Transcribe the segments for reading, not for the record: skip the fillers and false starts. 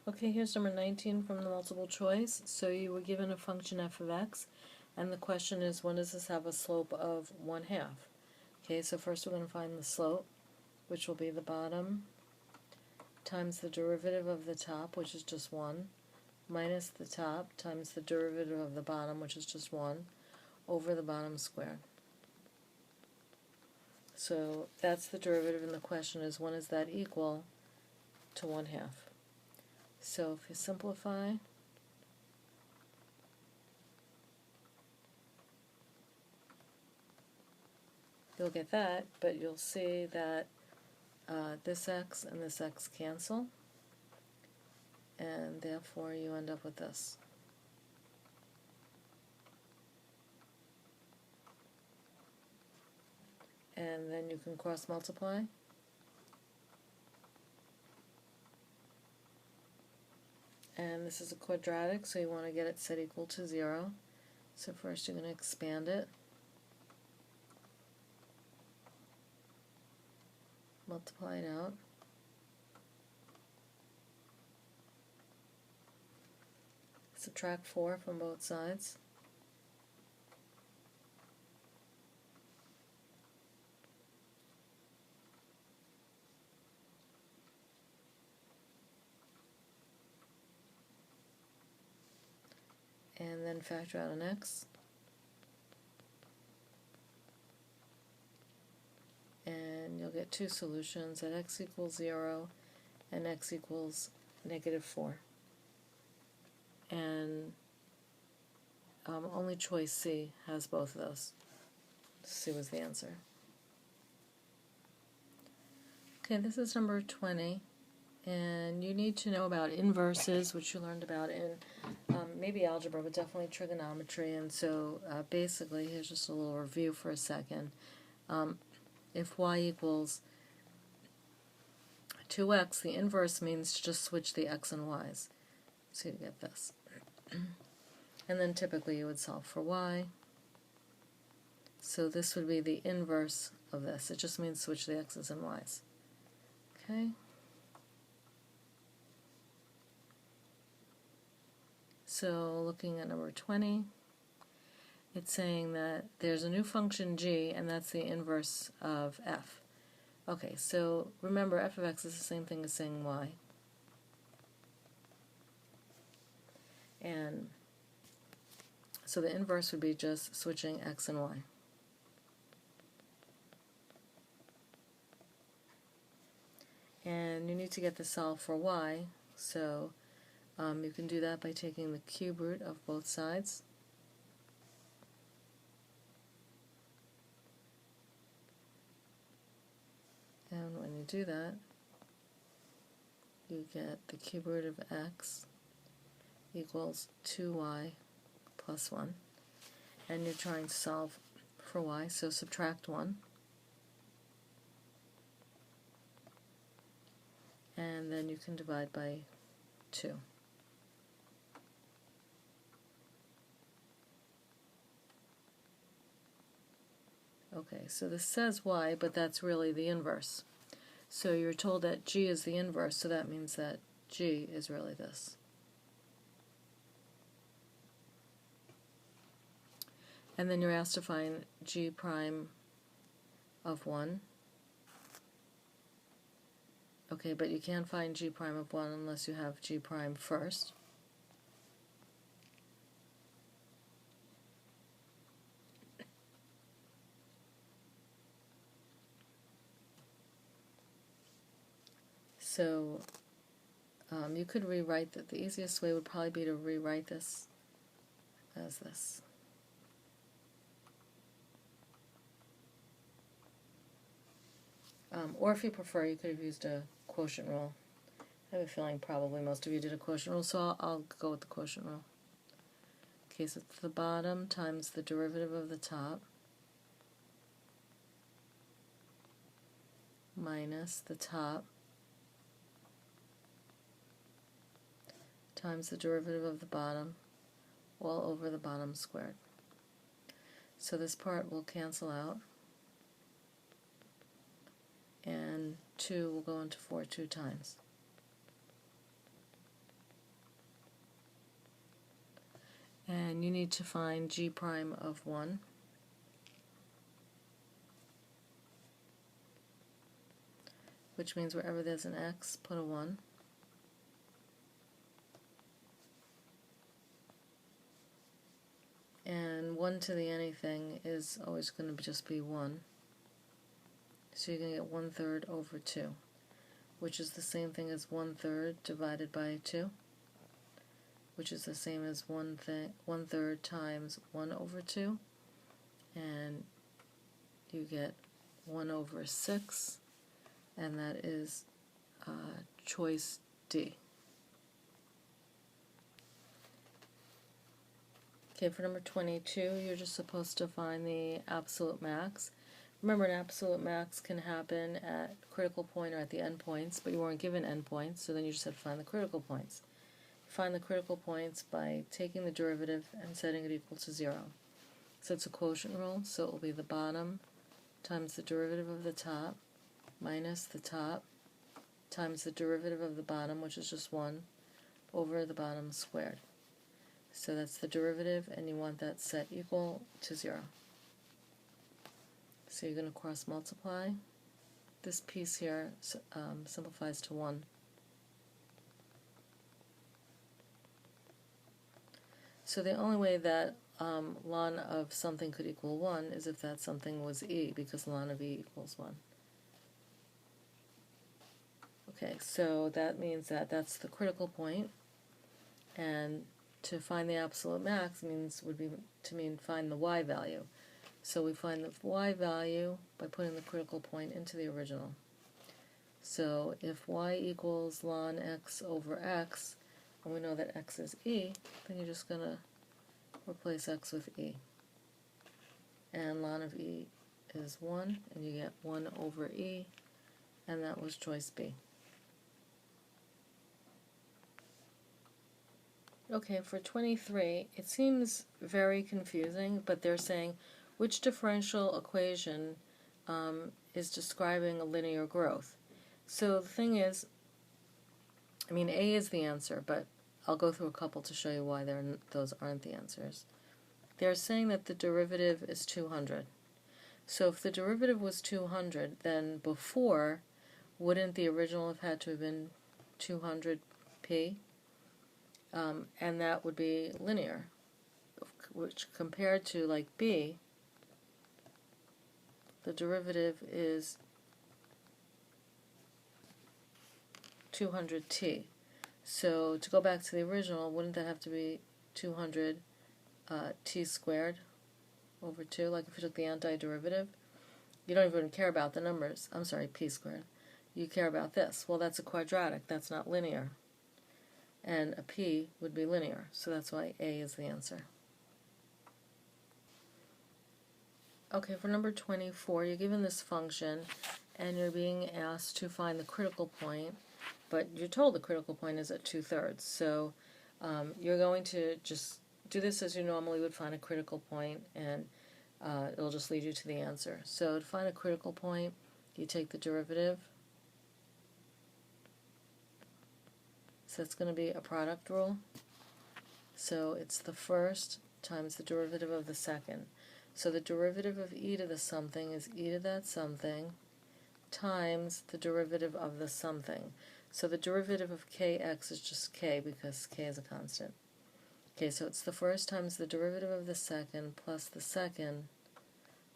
Okay, here's number 19 from the multiple choice. So you were given a function f of x, and the question is, when does this have a slope of 1/2? Okay, so first we're going to find the slope, which will be the bottom times the derivative of the top, which is just 1, minus the top times the derivative of the bottom, which is just 1, over the bottom squared. So that's the derivative, and the question is, when is that equal to 1/2? So if you simplify, you'll get that, but you'll see that this x and this x cancel, and therefore you end up with this. And then you can cross multiply, and this is a quadratic, so you want to get it set equal to 0. So first you're going to expand it, multiply it out, subtract 4 from both sides, and then factor out an x, and you'll get two solutions at x equals 0 and x equals -4. And only choice C has both of those. C was the answer. Okay, this is number 20, and you need to know about inverses, which you learned about in maybe algebra, but definitely trigonometry. And so basically, here's just a little review for a second. If y equals 2x, the inverse means to just switch the x and y's. So you get this. And then typically you would solve for y. So this would be the inverse of this. It just means switch the x's and y's. Okay? So looking at number 20, it's saying that there's a new function g, and that's the inverse of f. Okay, so remember, f of x is the same thing as saying y. And so the inverse would be just switching x and y. And you need to get the solve for y, so you can do that by taking the cube root of both sides. And when you do that, you get the cube root of x equals 2y plus 1. And you're trying to solve for y, so subtract 1. And then you can divide by 2. Okay, so this says y, but that's really the inverse. So you're told that g is the inverse, so that means that g is really this. And then you're asked to find g prime of 1. Okay, but you can't find g prime of 1 unless you have g prime first. So you could rewrite that. The easiest way would probably be to rewrite this as this. Or if you prefer, you could have used a quotient rule. I have a feeling probably most of you did a quotient rule, so I'll go with the quotient rule. Okay, so it's the bottom times the derivative of the top minus the top times the derivative of the bottom all over the bottom squared. So this part will cancel out, and 2 will go into 4 2 times. And you need to find g prime of 1. Which means wherever there's an x, put a 1. And 1 to the anything is always going to just be 1. So you're going to get 1/3 over 2, which is the same thing as 1/3 divided by 2, which is the same as 1/3 times 1 over 2, and you get 1 over 6, and that is choice D. Okay, for number 22, you're just supposed to find the absolute max. Remember, an absolute max can happen at critical point or at the endpoints, but you weren't given endpoints, so then you just have to find the critical points. You find the critical points by taking the derivative and setting it equal to 0. So it's a quotient rule, so it will be the bottom times the derivative of the top minus the top times the derivative of the bottom, which is just 1, over the bottom squared. So that's the derivative, and you want that set equal to 0. So you're going to cross multiply. This piece here simplifies to 1. So the only way that ln of something could equal 1 is if that something was e, because ln of e equals 1. Okay, so that means that that's the critical point, and to find the absolute max would be to find the y value. So we find the y value by putting the critical point into the original. So if y equals ln x over x, and we know that x is e, then you're just going to replace x with e. And ln of e is 1, and you get 1 over e, and that was choice B. Okay, for 23, it seems very confusing, but they're saying which differential equation is describing a linear growth. So the thing is, A is the answer, but I'll go through a couple to show you why those aren't the answers. They're saying that the derivative is 200. So if the derivative was 200, then before, wouldn't the original have had to have been 200p? And that would be linear, which compared to like b, the derivative is 200t. So to go back to the original, wouldn't that have to be 200 t squared over 2, like if you took the antiderivative? You don't even care about the numbers. I'm sorry, p squared. You care about this. Well, that's a quadratic. That's not linear. And a p would be linear, so that's why A is the answer. Okay, for number 24, you're given this function, and you're being asked to find the critical point, but you're told the critical point is at 2/3, so you're going to just do this as you normally would find a critical point, and it'll just lead you to the answer. So to find a critical point, you take the derivative. So it's going to be a product rule. So it's the first times the derivative of the second. So the derivative of e to the something is e to that something times the derivative of the something. So the derivative of kx is just k because k is a constant. Okay, so it's the first times the derivative of the second plus the second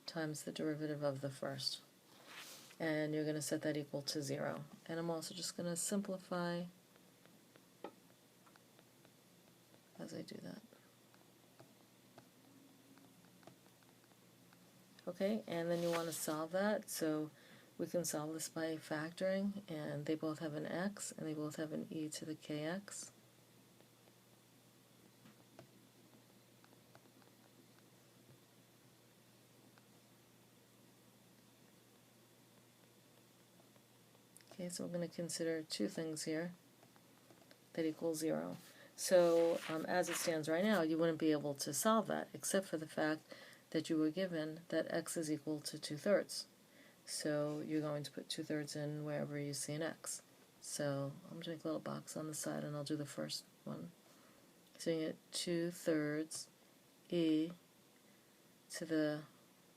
times the derivative of the first. And you're going to set that equal to 0. And I'm also just going to simplify as I do that. Okay, and then you want to solve that, so we can solve this by factoring, and they both have an x, and they both have an e to the kx. Okay, so we're going to consider two things here that equal 0. So as it stands right now, you wouldn't be able to solve that, except for the fact that you were given that x is equal to 2/3. So you're going to put 2/3 in wherever you see an x. So I'm going to make a little box on the side, and I'll do the first one. So you get 2/3 e to the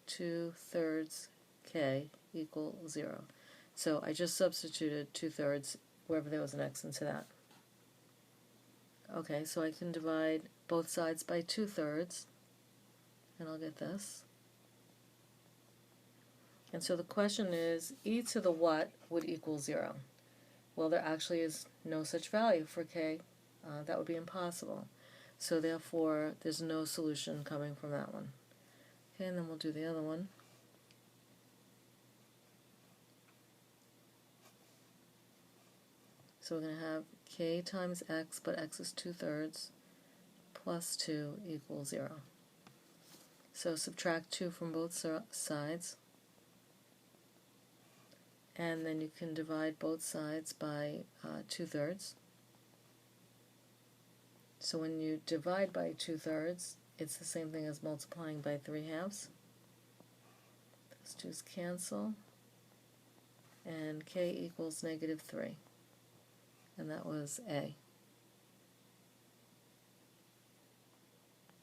2/3 k equal 0. So I just substituted 2/3 wherever there was an x into that. Okay, so I can divide both sides by 2/3, and I'll get this. And so the question is, e to the what would equal 0? Well, there actually is no such value for k. That would be impossible. So therefore, there's no solution coming from that one. Okay, and then we'll do the other one. So we're going to have k times x, but x is 2/3, plus 2 equals 0. So subtract 2 from both sides, and then you can divide both sides by 2/3. So when you divide by 2/3, it's the same thing as multiplying by 3/2. Those 2's cancel, and k equals -3. And that was A.